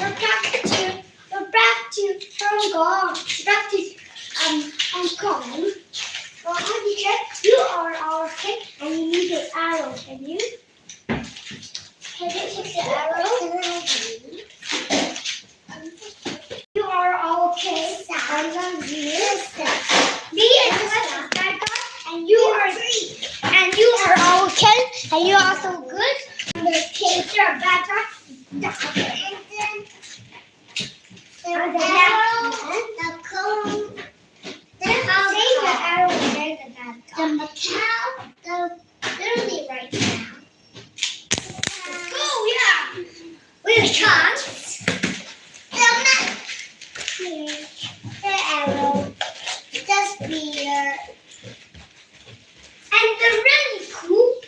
We're back to from God. Back to uncommon. Well, teacher, you are our king and you need the arrow. Can you take the arrow? You are our king. I'm gonna be me is the bad guy, and you are our king, and you are so good. And the kids are bad guy. And then the arrow, the cone. Then I'll say the arrow and then the bad guy. The cow, literally right now. Oh yeah, with a chance. The arrow, the spear, and the raincoat,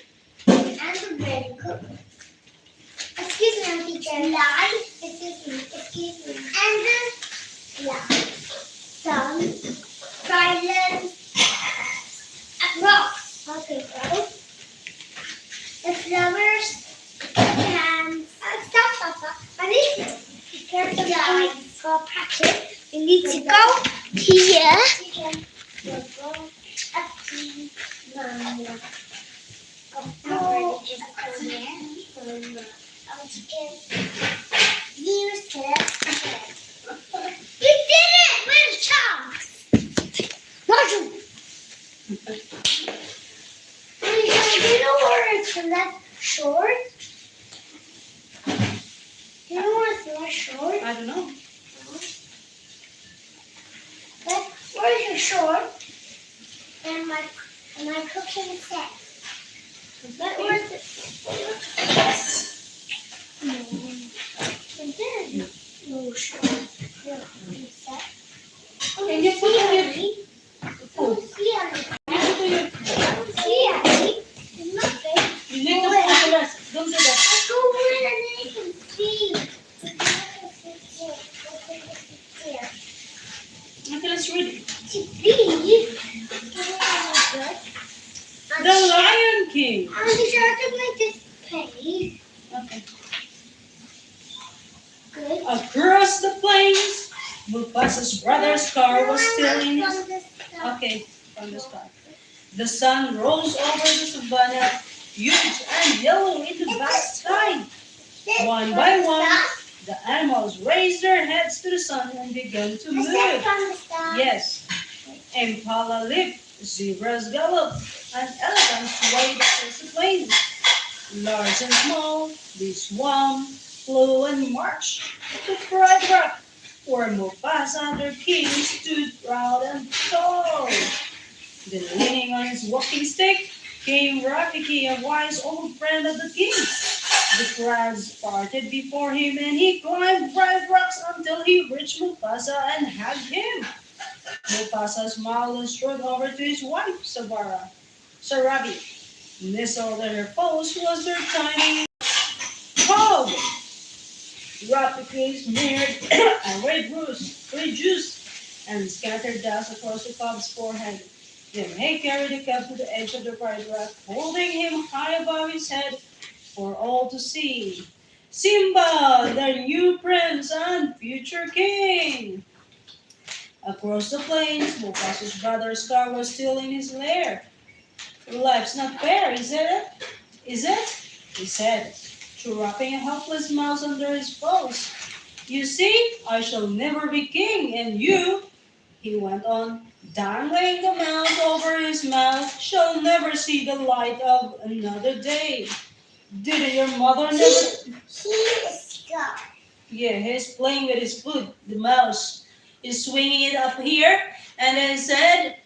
excuse me, teacher, light, excuse me, and the light, sun, silence, rocks, okay, bro, the flowers, the hands, stop, I need to be careful that for practice. We need to go here. We'll go up to use this. We did it! We're chunks! Roger! Do you know where it's left short? Do you know where it's left short? I don't know. But where's your short? And my cooking set. But where's it? No short. No cooking set. Can you put it in? See, it's nothing. You need to put the rest. Don't do that. Let's go in and then you can see. Okay, let's read it. The Lion King. I'm sure to make this penny. Okay. Good. Across the plains, Mufasa's brother's car was still in his... Okay, from the start. The sun rose over the savannah, huge and yellow in the vast sky. One by one, the animals raised their heads to the sun and began to move. Yes, impala leaped, zebras galloped, and elephants swayed across the plains. Large and small, they swam, flew, and marched to Pride Rock, where Mufasa, their king, stood proud and tall. Then, leaning on his walking stick, came Rafiki, a wise old friend of the king. The crowds parted before him, and he climbed bright rocks until he reached Mufasa and hugged him. Mufasa smiled and strode over to his wife, Sarabi. Nestled at her post was their tiny hog. Rafiki smeared a red juice and scattered dust across the cub's forehead. Then he carried the cub to the edge of the pride rock, holding him high above his head for all to see. Simba, their new prince and future king. Across the plains, Mufasa's brother's car was still in his lair. Life's not fair, is it? Is it? He said, wrapping a helpless mouse under his paws. You see, I shall never be king, and you, he went on, dangling the mouse over his mouth, shall never see the light of another day. Didn't your mother never... He is God. Yeah, he's playing with his food, the mouse. He's swinging it up here, and then said,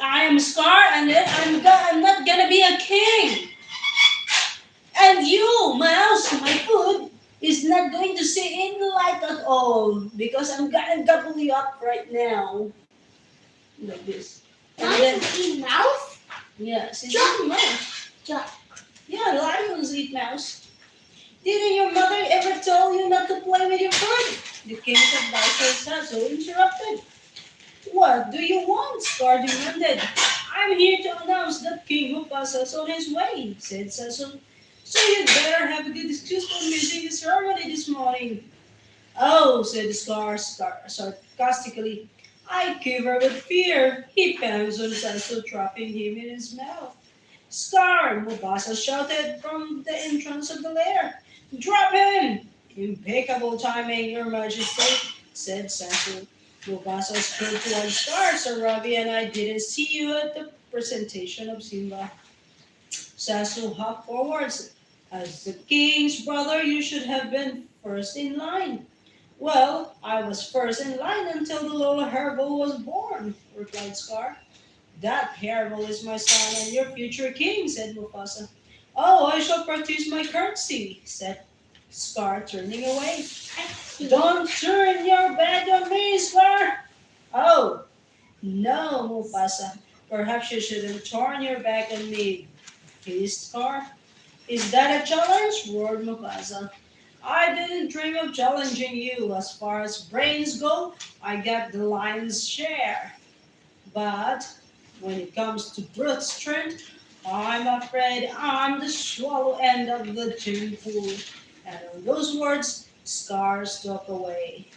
I am Scar, and then I'm not gonna be a king. And you, mouse, my food, is not going to see any light at all, because I'm gonna gobble you up right now. Like this. And then, Eat mouse? yeah, since Jump. mouse. Jump. Yeah, lions eat mouse. Didn't your mother ever tell you not to play with your food? The king's advisor so interrupted. What do you want? Scar demanded. I'm here to announce that King Mufasa is on his way, said Cecil. So you'd better have a good excuse for missing the ceremony this morning. Oh, said Scar sarcastically. I quiver with fear. He pounds on Sasso, trapping him in his mouth. Scar! Mufasa shouted from the entrance of the lair. Drop him! Impeccable timing, Your Majesty, said Sasso. Mufasa strode towards Scar, Sir Ravi and I didn't see you at the presentation of Simba. Sasso hopped forwards. As the king's brother, you should have been first in line. Well, I was first in line until the little Herbal was born, replied Scar. That Herbal is my son and your future king, said Mufasa. Oh, I shall practice my courtesy, said Scar, turning away. Don't turn your back on me, Scar! Oh, no, Mufasa. Perhaps you shouldn't turn your back on me, hissed Scar. Is that a challenge? Roared Mufasa. I didn't dream of challenging you. As far as brains go, I got the lion's share. But when it comes to brute strength, I'm afraid I'm the swallow end of the gin pool. And on those words, Scar struck away.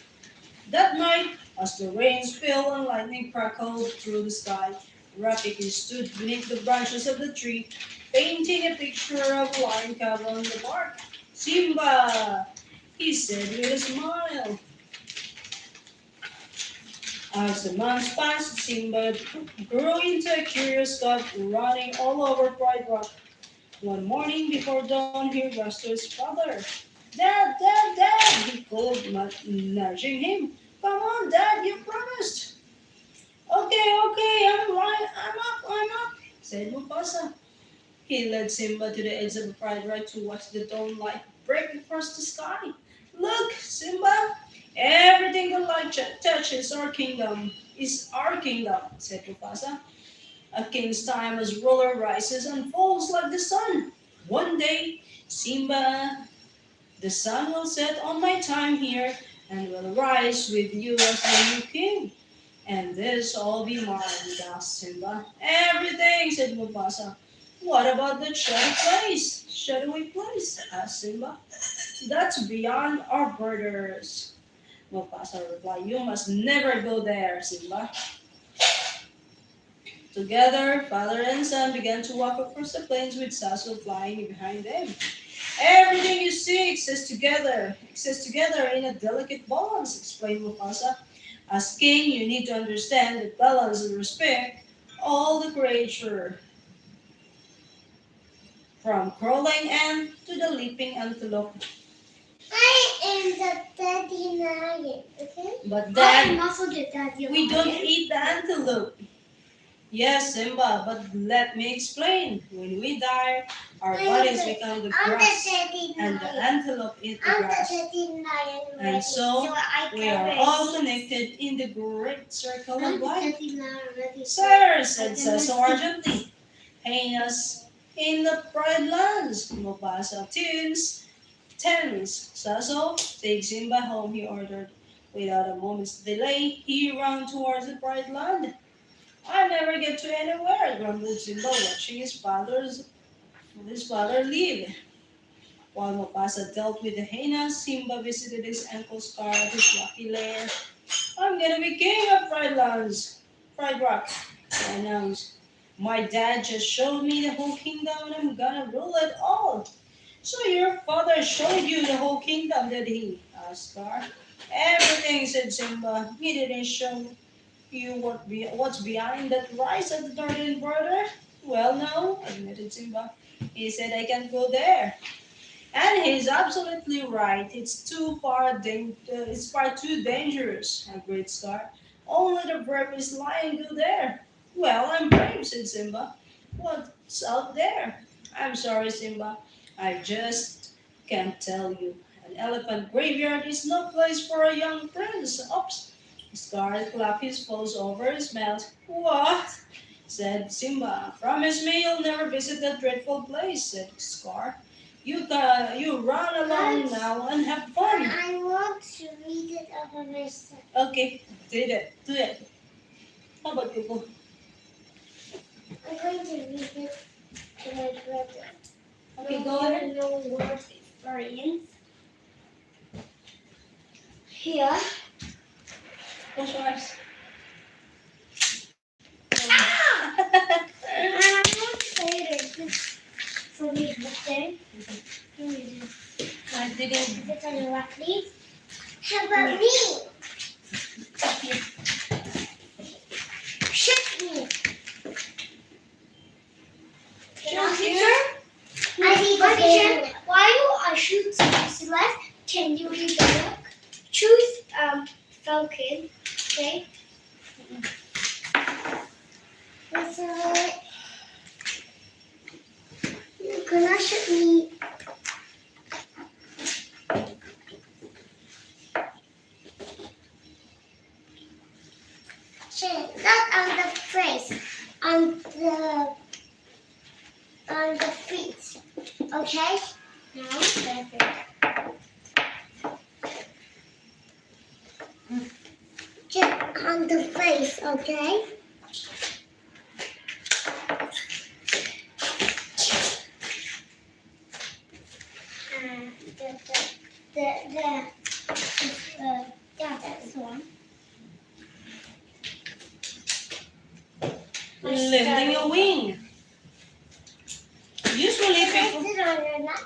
That night, as the rain fell and lightning crackled through the sky, Rafiki stood beneath the branches of the tree, painting a picture of a lion cub on the bark. Simba, he said with a smile. As the months passed, Simba grew into a curious cub, running all over Pride Rock. One morning before dawn, he rushed to his father. Dad, Dad, Dad, he called, nudging him. Come on, Dad, you promised. Okay, I'm up, said Mufasa. He led Simba to the edge of the pride right to watch the dawn light break across the sky. Look, Simba, everything the light touches our kingdom, said Mufasa. A king's time as ruler rises and falls like the sun. One day, Simba, the sun will set on my time here and will rise with you as the new king. And this all be mine, gasped Simba. Everything, said Mufasa. What about the shadowy place? Asked Simba. That's beyond our borders. Mufasa replied, You must never go there, Simba. Together, father and son began to walk across the plains with Sasso flying behind them. Everything you see exists together in a delicate balance, explained Mufasa. As king, you need to understand that balance and respect all the creature, from crawling ant to the leaping antelope. I am the daddy lion, okay? But I am then, also the daddy we don't lion. eat the antelope. Yes, Simba, but let me explain. When we die, our bodies become the I'm the grass, daddy and the lion. antelope eat the I'm the grass. daddy lion. And so, I we can are raise. all connected in the great circle I'm of the life. daddy lion ready. Sir, said I can Sasso raise. urgently, hyenas in the pride lands. Mufasa tens. Sasso, take Simba home, he ordered. Without a moment's delay, he ran towards the pride land. I never get to anywhere, grumbled Simba, watching his father leave. While Mufasa dealt with the hyenas, Simba visited his uncle's Scar at his rocky lair. I'm gonna be king of Pride Rock, he announced. My dad just showed me the whole kingdom and I'm gonna rule it all. So your father showed you the whole kingdom, did he? Asked Scar. Everything, said Simba. He didn't show you what's behind that rise at the northern border? Well, no, admitted Simba. He said I can't go there. And he's absolutely right. It's far too dangerous, agreed Scar. Only the bravest lion go there. Well, I'm brave, said Simba. What's out there? I'm sorry, Simba. I just can't tell you. An elephant graveyard is no place for a young prince. Oops. Scar clapped his paws over his mouth. What? Said Simba. Promise me you'll never visit that dreadful place, said Scar. You run along now and have fun. I want to read it over myself. Okay, do it. How about you? I'm going to read it to my brother. Okay, go ahead. No word experience. Here. Close your eyes. Ah! And I'm not excited. For me, the thing. I didn't. Is it on your left, please? How about me? Shoot me. Shoot you. While you are shooting Celeste, can you read the book? Choose Falcon. Okay. You're gonna shoot me. Not on the face, on the feet. Okay? Now, perfect. Just on the face, okay? That's one. Lifting a wing. Usually people. Sit on your lap.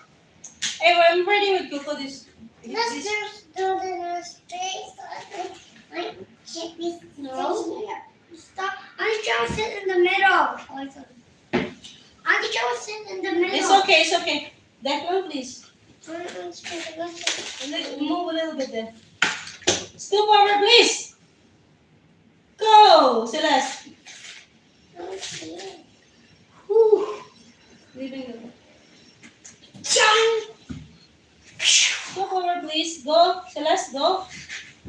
Hey, I'm ready with Coco. This. Let's just do the space. Like, check this. No. Stop. Auntie Joe, sit in the middle. Auntie Joe, sit in the middle. It's okay. It's okay. That one, please. Move a little bit there. Scoop over, please. Go, Celeste. Whew. Leaving the. Jump. Scoop over, please. Go, Celeste. Go.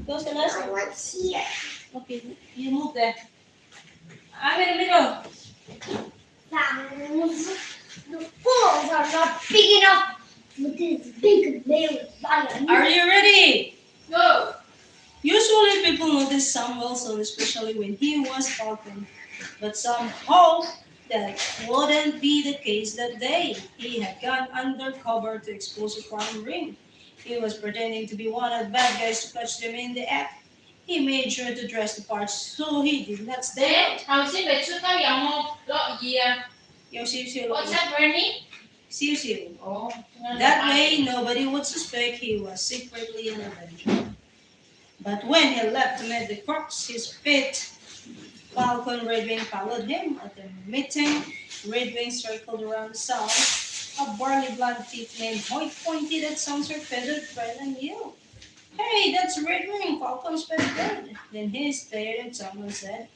Go, Celeste. I want here. Okay, you move there. I'm in the middle. The balls are not big enough for this big male lion. Are you ready? Go. Usually people notice Sam Wilson, especially when he was talking. But somehow that wouldn't be the case that day. He had gone undercover to expose a crime ring. He was pretending to be one of the bad guys to catch them in the act. He made sure to dress the part so he did not stand out. Yung siw-siw. What's that, Bernie? Siw-siw. Oh. That way, nobody would suspect he was secretly an avenger. But when he left to meet the crooks, his pit, Falcon Redwing followed him. At the meeting, Redwing circled around the sound. A burly blonde teeth named Hoyt pointed at Sam's feathered friend and yelled, "Hey, that's Redwing, Falcon's pet bird." Then he stared at Sam and said,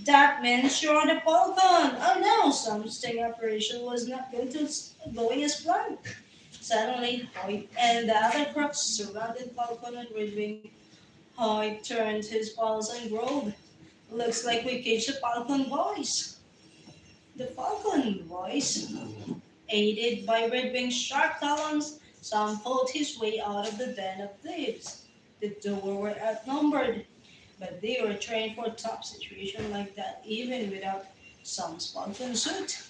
"That means you're the Falcon." Oh no, Sam's sting operation was not going as planned. Suddenly, Hoyt and the other crooks surrounded Falcon and Redwing. Hoyt turned his paws and growled, "Looks like we caged the Falcon boys." The Falcon boys, aided by Redwing's sharp talons, Sam fought his way out of the den of thieves. The two were outnumbered, but they were trained for a tough situation like that, even without Sam's Falcon suit.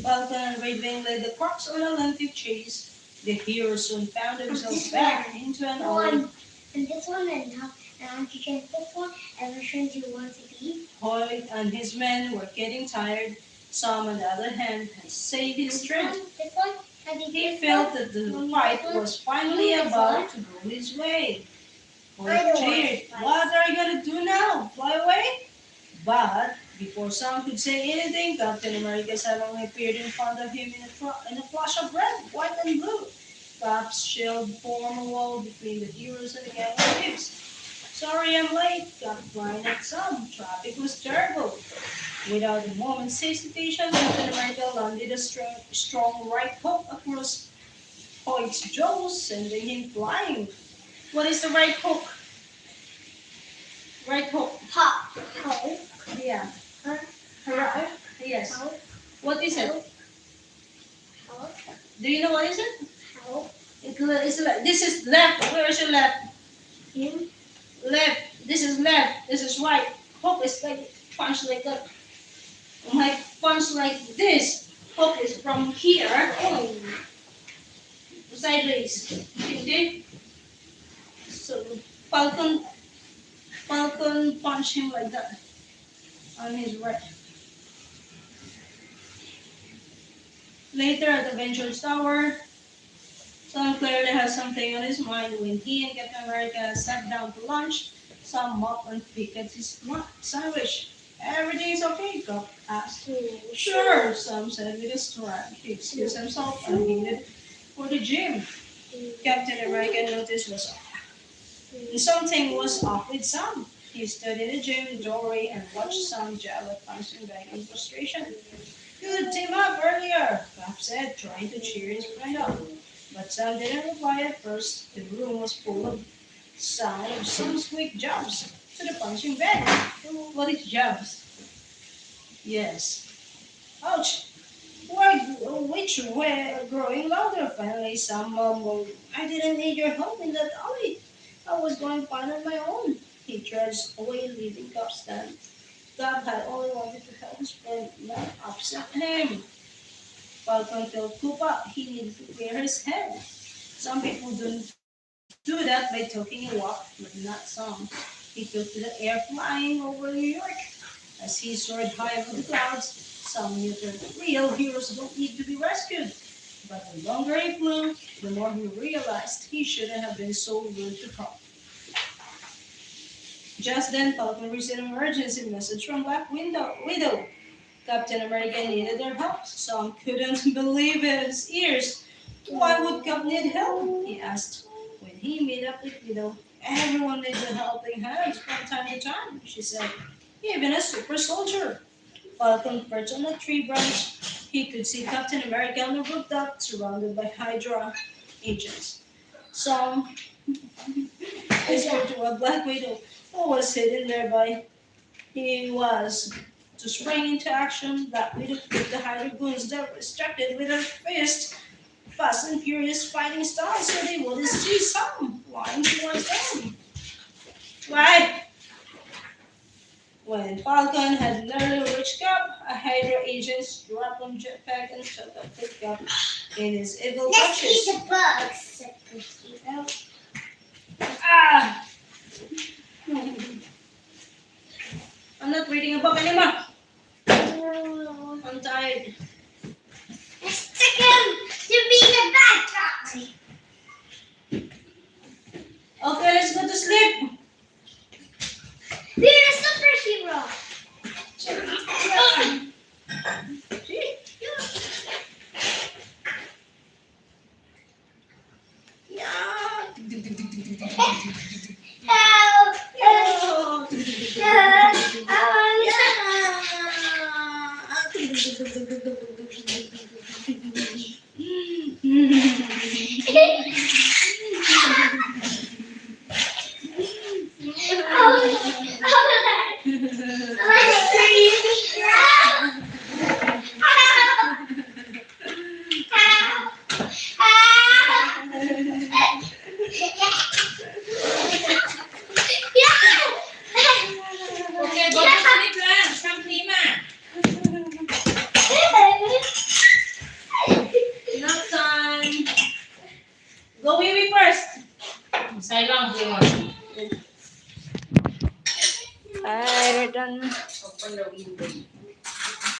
Falcon and Redwing led the crooks on a lengthy chase. The heroes soon found themselves back into an old. And this one and now, and you can this one, and which one do you want to be? Hoyt and his men were getting tired. Sam, on the other hand, had saved his strength. This one? Have you He this felt one? that the fight was finally about to go his way. I Hoyt don't cheered, want to fight. "What are you going to do now? Fly away?" But before Sam could say anything, Captain America suddenly appeared in front of him in a flash of red, white, and blue. Cap's shield formed a wall between the heroes and the gang of thieves. "Sorry I'm late," Cap whined at Sam. Traffic was terrible. Without a moment's hesitation, Captain America landed a strong right hook across Hoyt's jaws, sending him flying. What is the right hook? Right hook. Pop. Hold. Yeah. Hold. Yes. Hold. What is it? Hold. Do you know what is it? Hold. This is left. Where is your left? In. Left. This is left. This is right. Hook is like punch like that. My punch like this. hook is from here sideways. Okay? So Falcon punched him like that on his right. Later at the Venture Tower, Sam clearly has something on his mind when he and Captain America sat down to lunch. Sam mocked and picked at his sandwich. Everything is okay, Cap asked. Sure, Sam said with a shrug. He excused himself and headed for the gym. Captain America noticed was something was off with Sam. He stood in the gym doorway and watched Sam jab at punching back in frustration. Good team up earlier, Cap said, trying to cheer his friend up. But Sam didn't reply at first. The room was full of sound of Sam's quick jabs to the punching bag. What is jabs? Yes. Ouch! Which were growing louder. Finally, Sam mumbled, I didn't need your help in that alley. I was going fine on my own. He trudged away, leaving Cap stand. Cap had only wanted to help his friend, not upset him. Falcon told Koopa he needed to clear his head. Some people don't do that by talking a walk, but not some. He took to the air flying over New York. As he soared high over the clouds, some knew that real heroes don't need to be rescued. But the longer he flew, the more he realized he shouldn't have been so rude to Cap. Just then, Falcon received an emergency message from Widow. Captain America needed their help. Sam couldn't believe his ears. Why would Cap need help? He asked. When he met up with Widow, everyone needs a helping hand from time to time, she said. Even a super soldier. Falcon perched on a tree branch. He could see Captain America on the rooftop, surrounded by Hydra agents. Sam whispered to a Black Widow who was hidden nearby. He was to spring into action. Black Widow put the Hydra goons that were distracted with her fist. Fast and Furious fighting style so they wouldn't see Sam flying towards them. Right? When Falcon had nearly reached Cap, a Hydra agent dropped on jetpack and took up the Cap in his evil Let's eat clutches. the bugs. Ah! I'm not reading a book anymore. I'm tired. Stick him to be the bad guy. Okay, let's go to sleep. We're a superhero. Help! Okay, go to sleep lang. Sam Klima. Nap time. Go wee first. Say lang, Klima. Alright, we're done. Open the window.